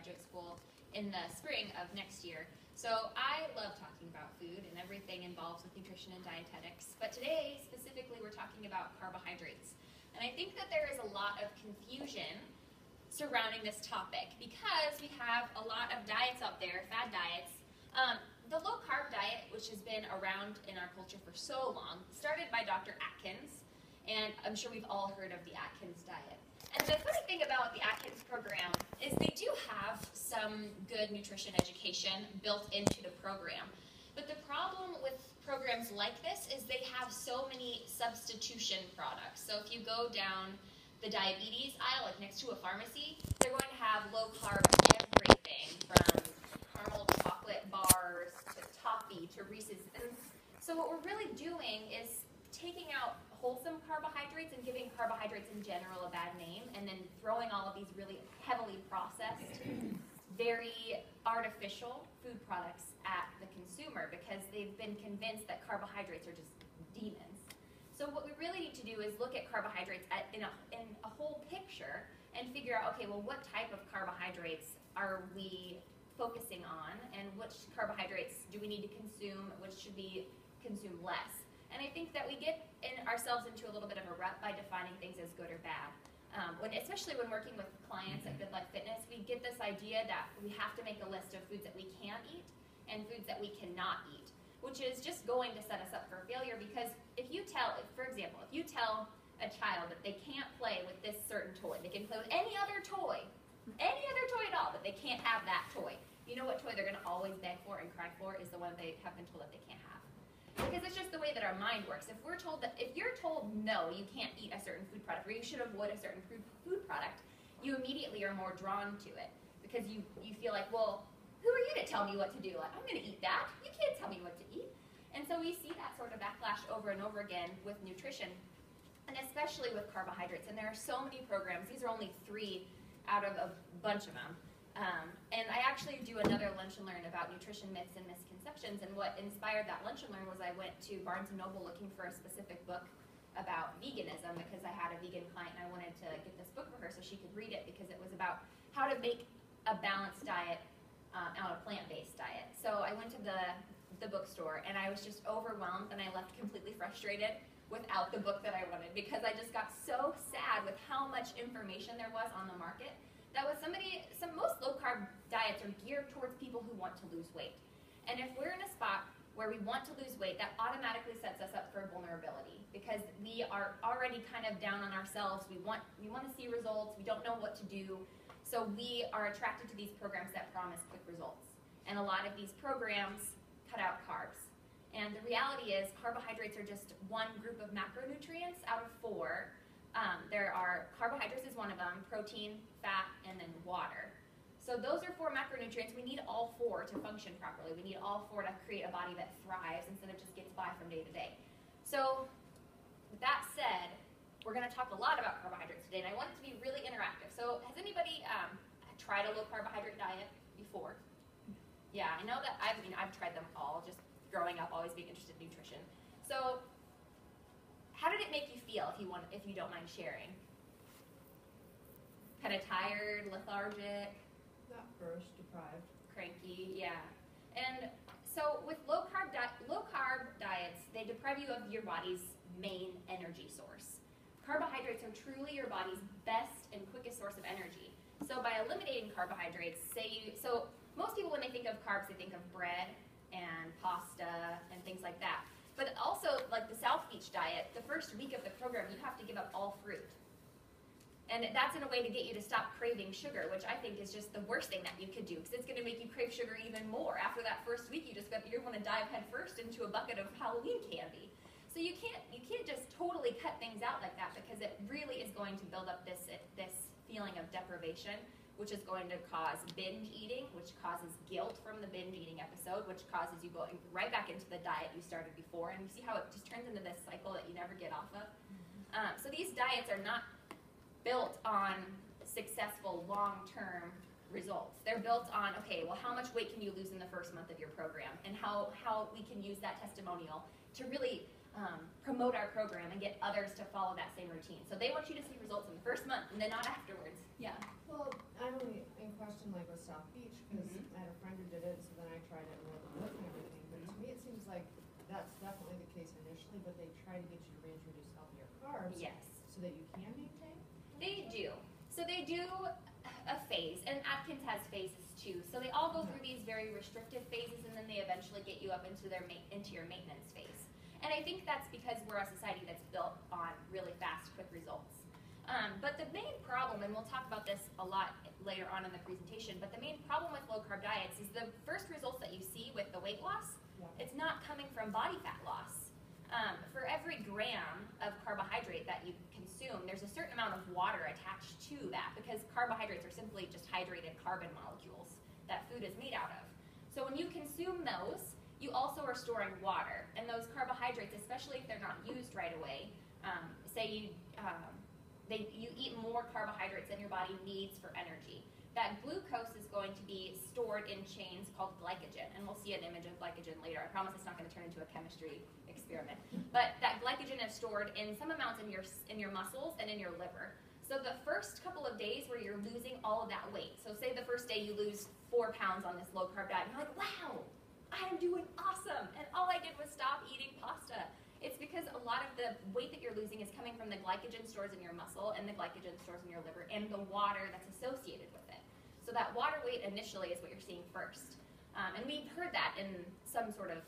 graduate school in the spring of next year. So I love talking about food and everything involved with nutrition and dietetics. But today, specifically, we're talking about carbohydrates. And I think that there is a lot of confusion surrounding this topic because we have a lot of diets out there, fad diets. The low-carb diet, which has been around in our culture for so long, started by Dr. Atkins, and I'm sure we've all heard of the Atkins diet. And the funny thing about the Atkins program is they do have some good nutrition education built into the program. But the problem with programs like this is they have so many substitution products. So if you go down the diabetes aisle, like next to a pharmacy, they're going to have low-carb everything from caramel chocolate bars to toffee to Reese's. And so what we're really doing is taking out wholesome carbohydrates and giving carbohydrates in general a bad name, and then throwing all of these really heavily processed, very artificial food products at the consumer because they've been convinced that carbohydrates are just demons. So what we really need to do is look at carbohydrates in a whole picture and figure out, okay, well, what type of carbohydrates are we focusing on, and which carbohydrates do we need to consume, which should we consume less. And I think that we get ourselves into a little bit of a rut by defining things as good or bad. Especially when working with clients at Good Life Fitness, we get this idea that we have to make a list of foods that we can eat and foods that we cannot eat, which is just going to set us up for failure because for example, if you tell a child that they can't play with this certain toy, they can play with any other toy at all, but they can't have that toy. You know what toy they're going to always beg for and cry for is the one they have been told that they can't have. Because it's just the way that our mind works. If you're told no, you can't eat a certain food product, or you should avoid a certain food product, you immediately are more drawn to it because you feel like, well, who are you to tell me what to do? Like, I'm going to eat that. You can't tell me what to eat. And so we see that sort of backlash over and over again with nutrition, and especially with carbohydrates. And there are so many programs. These are only 3 out of a bunch of them. And I actually do another lunch and learn about nutrition myths and misconceptions, and what inspired that lunch and learn was I went to Barnes & Noble looking for a specific book about veganism because I had a vegan client and I wanted to get this book for her so she could read it because it was about how to make a balanced diet on a plant-based diet. So I went to the bookstore and I was just overwhelmed, and I left completely frustrated without the book that I wanted because I just got so sad with how much information there was on the market. That was most low-carb diets are geared towards people who want to lose weight. And if we're in a spot where we want to lose weight, that automatically sets us up for vulnerability because we are already kind of down on ourselves. We want to see results. We don't know what to do. So we are attracted to these programs that promise quick results. And a lot of these programs cut out carbs. And the reality is carbohydrates are just one group of macronutrients out of 4. Carbohydrates is one of them, protein, fat, and then water. So those are 4 macronutrients. We need all 4 to function properly. We need all 4 to create a body that thrives instead of just gets by from day to day. So with that said, we're going to talk a lot about carbohydrates today, and I want it to be really interactive. So has anybody tried a low carbohydrate diet before? Yeah, I know that I've tried them all, just growing up, always being interested in nutrition. So how did it make you feel, if you don't mind sharing? Kind of tired, lethargic? At first, deprived. Cranky, yeah. And so with low-carb diets, they deprive you of your body's main energy source. Carbohydrates are truly your body's best and quickest source of energy. So by eliminating carbohydrates, so most people when they think of carbs, they think of bread and pasta and things like that. But also, like the South Beach diet, the first week of the program, you have to give up all fruit. And that's in a way to get you to stop craving sugar, which I think is just the worst thing that you could do, because it's going to make you crave sugar even more. After that first week, you're going to dive headfirst into a bucket of Halloween candy. So you can't just totally cut things out like that, because it really is going to build up this feeling of deprivation, which is going to cause binge eating, which causes guilt from the binge eating episode, which causes you going right back into the diet you started before. And you see how it just turns into this cycle that you never get off of. So these diets are not built on successful long-term results. They're built on, okay, well, how much weight can you lose in the first month of your program, and how we can use that testimonial to really promote our program and get others to follow that same routine. So they want you to see results in the first month and then not afterwards. Yeah. Well, I'm only in question like with South Beach, because I had a friend who did it, so then I tried it and wrote the book and everything. But to me, it seems like that's definitely the case initially, but they try to get you to reintroduce healthier carbs. Yes. So that you can maintain? They do. So they do a phase, and Atkins has phases too. So they all go through these very restrictive phases, and then they eventually get you up into your maintenance phase. And I think that's because we're a society that's built on really fast, quick results. But the main problem, and we'll talk about this a lot later on in the presentation, but the main problem with low-carb diets is the first results that you see with the weight loss, it's not coming from body fat loss. For every gram of carbohydrate that you consume, there's a certain amount of water attached to that, because carbohydrates are simply just hydrated carbon molecules that food is made out of. So when you consume those, you also are storing water, and those carbohydrates, especially if they're not used right away, say you eat more carbohydrates than your body needs for energy. That glucose is going to be stored in chains called glycogen, and we'll see an image of glycogen later. I promise it's not going to turn into a chemistry experiment. But that glycogen is stored in some amounts in your muscles and in your liver. So the first couple of days where you're losing all of that weight, so say the first day you lose 4 pounds on this low-carb diet, and you're like, wow, I'm doing awesome, and all I did was stop eating pasta. It's because a lot of the weight that you're losing is coming from the glycogen stores in your muscle and the glycogen stores in your liver and the water that's associated with it. So that water weight initially is what you're seeing first. And we've heard that in some sort of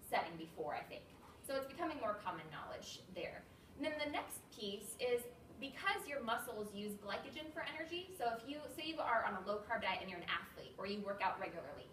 setting before, I think. So it's becoming more common knowledge there. And then the next piece is because your muscles use glycogen for energy, so if say you are on a low-carb diet and you're an athlete or you work out regularly,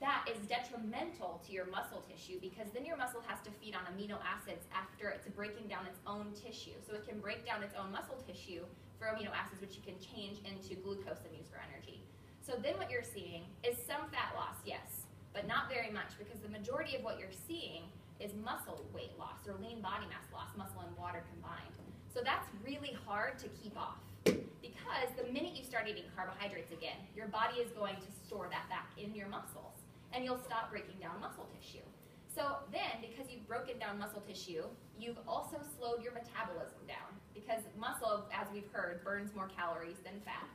that is detrimental to your muscle tissue, because then your muscle has to feed on amino acids after it's breaking down its own tissue. So it can break down its own muscle tissue for amino acids, which you can change into glucose and use for energy. So then what you're seeing is some fat loss, yes, but not very much, because the majority of what you're seeing is muscle weight loss or lean body mass loss, muscle and water combined. So that's really hard to keep off, because the minute you start eating carbohydrates again, your body is going to store that back in your muscles, and you'll stop breaking down muscle tissue. So then, because you've broken down muscle tissue, you've also slowed your metabolism down, because muscle, as we've heard, burns more calories than fat.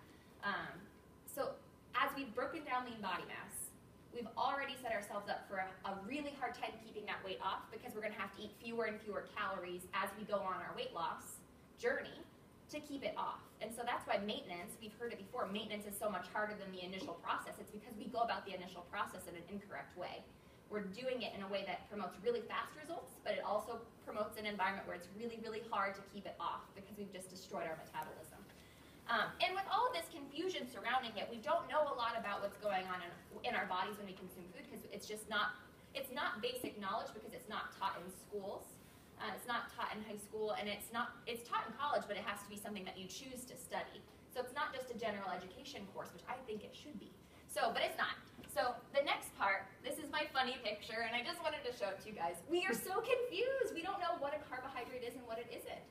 So as we've broken down lean body mass, we've already set ourselves up for a really hard time keeping that weight off, because we're going to have to eat fewer and fewer calories as we go on our weight loss journey to keep it off. And so that's why maintenance, we've heard it before, maintenance is so much harder than the initial process. It's because we go about the initial process in an incorrect way. We're doing it in a way that promotes really fast results, but it also promotes an environment where it's really, really hard to keep it off, because we've just destroyed our metabolism. And with all of this confusion surrounding it, we don't know a lot about what's going on in our bodies when we consume food, because it's not basic knowledge, because it's not taught in schools. It's not taught in high school, and it's taught in college, but it has to be something that you choose to study. So it's not just a general education course, which I think it should be. So, but it's not. So the next part, this is my funny picture, and I just wanted to show it to you guys. We are so confused. We don't know what a carbohydrate is and what it isn't.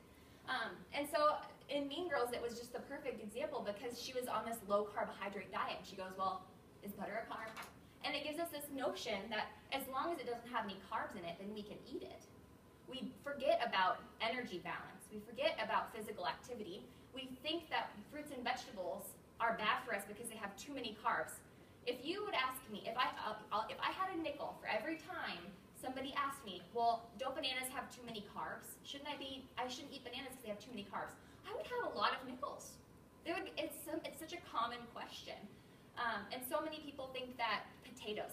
And so in Mean Girls, it was just the perfect example, because she was on this low carbohydrate diet. She goes, well, is butter a carb? And it gives us this notion that as long as it doesn't have any carbs in it, then we can eat it. We forget about energy balance. We forget about physical activity. We think that fruits and vegetables are bad for us because they have too many carbs. If you would ask me, if I had a nickel for every time somebody asked me, well, don't bananas have too many carbs? I shouldn't eat bananas because they have too many carbs. I would have a lot of nickels. It's such a common question. And so many people think that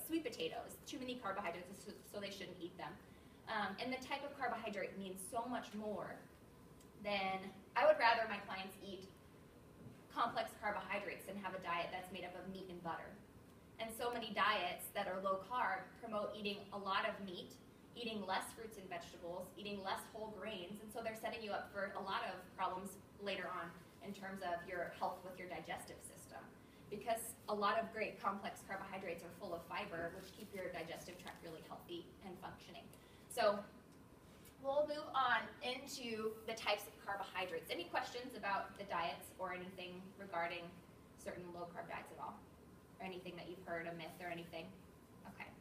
sweet potatoes, too many carbohydrates, so they shouldn't eat them. And the type of carbohydrate means so much more than, I would rather my clients eat complex carbohydrates than have a diet that's made up of meat and butter. And so many diets that are low carb promote eating a lot of meat, eating less fruits and vegetables, eating less whole grains, and so they're setting you up for a lot of problems later on in terms of your health with your digestive system. Because a lot of great complex carbohydrates are full of fiber, which keep your digestive tract really healthy and functioning. So we'll move on into the types of carbohydrates. Any questions about the diets or anything regarding certain low-carb diets at all? Or anything that you've heard, a myth or anything? Okay.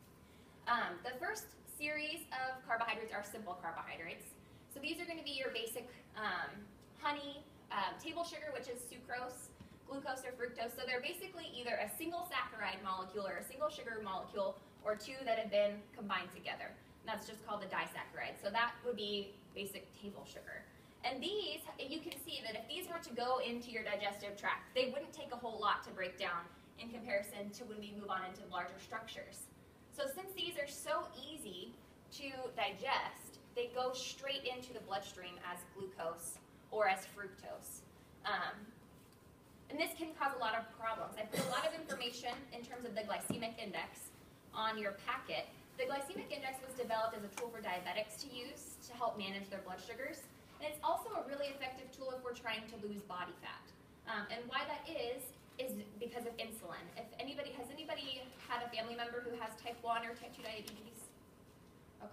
The first series of carbohydrates are simple carbohydrates. So these are going to be your basic honey, table sugar, which is sucrose, glucose or fructose. So they're basically either a single saccharide molecule or a single sugar molecule, or two that have been combined together. And that's just called a disaccharide. So that would be basic table sugar. And these, you can see that if these were to go into your digestive tract, they wouldn't take a whole lot to break down in comparison to when we move on into larger structures. So since these are so easy to digest, they go straight into the bloodstream as glucose or as fructose. And this can cause a lot of problems. I put a lot of information in terms of the glycemic index on your packet. The glycemic index was developed as a tool for diabetics to use to help manage their blood sugars. And it's also a really effective tool if we're trying to lose body fat. And why that is because of insulin. Has anybody had a family member who has type 1 or type 2 diabetes?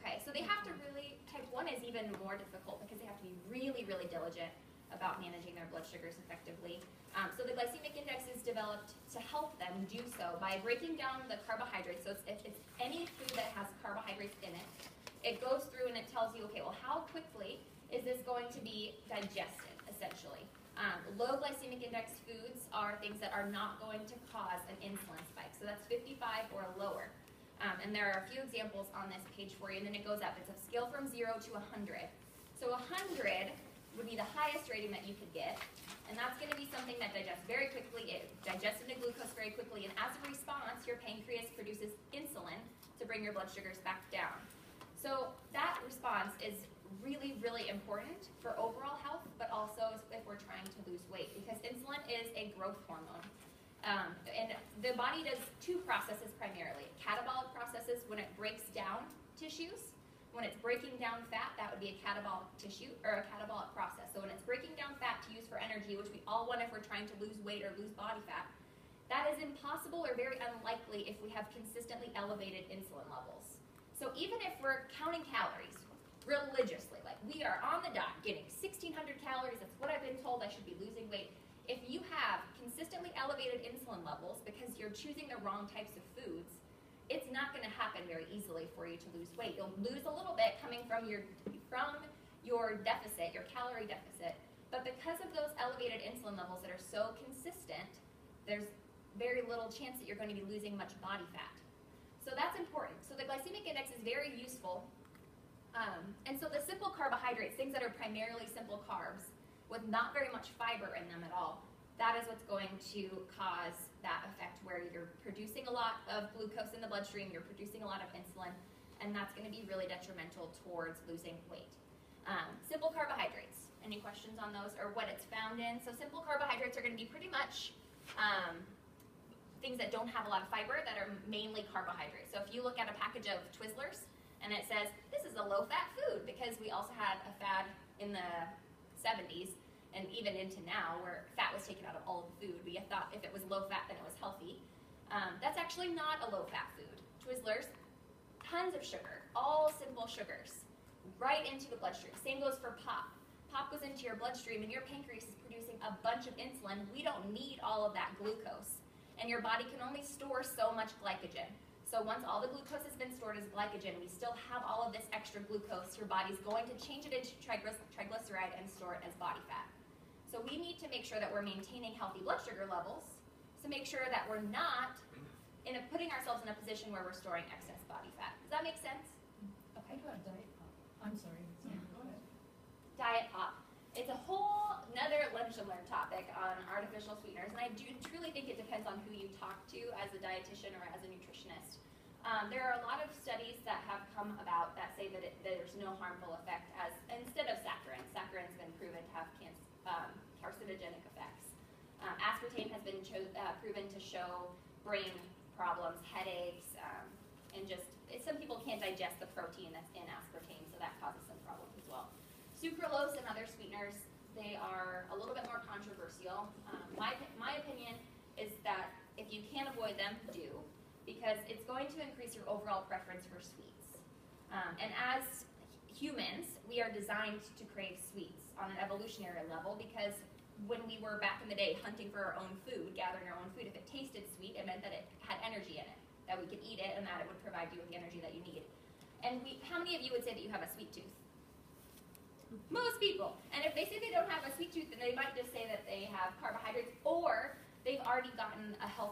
Okay, so they have to really, type 1 is even more difficult because they have to be really, really diligent about managing their blood sugars effectively. So the glycemic index is developed to help them do so by breaking down the carbohydrates. So if it's any food that has carbohydrates in it, it goes through and it tells you, okay, well, how quickly is this going to be digested, essentially? Low glycemic index foods are things that are not going to cause an insulin spike. So that's 55 or lower. And there are a few examples on this page for you, and then it goes up. It's a scale from 0 to 100. So 100 would be the highest rating that you could get, and that's going to be something that digests very quickly. It digests into glucose very quickly, and as a response, your pancreas produces insulin to bring your blood sugars back down. So that response is really, really important for overall health, but also if we're trying to lose weight, because insulin is a growth hormone. And the body does two processes primarily. Catabolic processes when it breaks down tissues. When it's breaking down fat, that would be a catabolic tissue or a catabolic process. So when it's breaking down fat to use for energy, which we all want if we're trying to lose weight or lose body fat, that is impossible or very unlikely if we have consistently elevated insulin levels. So even if we're counting calories religiously, like we are on the dot getting 1,600 calories, that's what I've been told I should be losing weight. If you have consistently elevated insulin levels because you're choosing the wrong types of foods, it's not going to happen very easily for you to lose weight. You'll lose a little bit coming from your deficit, your calorie deficit, but because of those elevated insulin levels that are so consistent, there's very little chance that you're going to be losing much body fat. So that's important. So the glycemic index is very useful. And so the simple carbohydrates, things that are primarily simple carbs with not very much fiber in them at all, that is what's going to cause that effect where you're producing a lot of glucose in the bloodstream, you're producing a lot of insulin, and that's going to be really detrimental towards losing weight. Simple carbohydrates, any questions on those or what it's found in? So simple carbohydrates are going to be pretty much things that don't have a lot of fiber that are mainly carbohydrates. So if you look at a package of Twizzlers and it says, this is a low-fat food, because we also had a fad in the 70s and even into now, where fat was taken out of all of the food. We thought if it was low fat, then it was healthy. That's actually not a low-fat food. Twizzlers, tons of sugar, all simple sugars, right into the bloodstream. Same goes for pop. Pop goes into your bloodstream, and your pancreas is producing a bunch of insulin. We don't need all of that glucose, and your body can only store so much glycogen. So once all the glucose has been stored as glycogen, we still have all of this extra glucose. Your body's going to change it into triglyceride and store it as body fat. So we need to make sure that we're maintaining healthy blood sugar levels to make sure that we're not putting ourselves in a position where we're storing excess body fat. Does that make sense? Okay. What about diet pop? I'm sorry. Go ahead. Diet pop. It's a whole another lunch and learn topic on artificial sweeteners, and I do truly think it depends on who you talk to as a dietitian or as a nutritionist. There are a lot of studies that have come about that say that there's no harmful effect instead of saccharin. Saccharin's been proven to have carcinogenic effects. Aspartame has been proven to show brain problems, headaches, and some people can't digest the protein that's in aspartame, so that causes some problems as well. Sucralose and other sweeteners, they are a little bit more controversial. My opinion is that if you can avoid them, do, because it's going to increase your overall preference for sweets. And as humans, we are designed to crave sweets on an evolutionary level, because when we were back in the day hunting for our own food, gathering our own food, if it tasted sweet, it meant that it had energy in it, that we could eat it and that it would provide you with the energy that you need. And how many of you would say that you have a sweet tooth? Most people. And if they say they don't have a sweet tooth, then they might just say that they have carbohydrates, or they've already gotten a healthy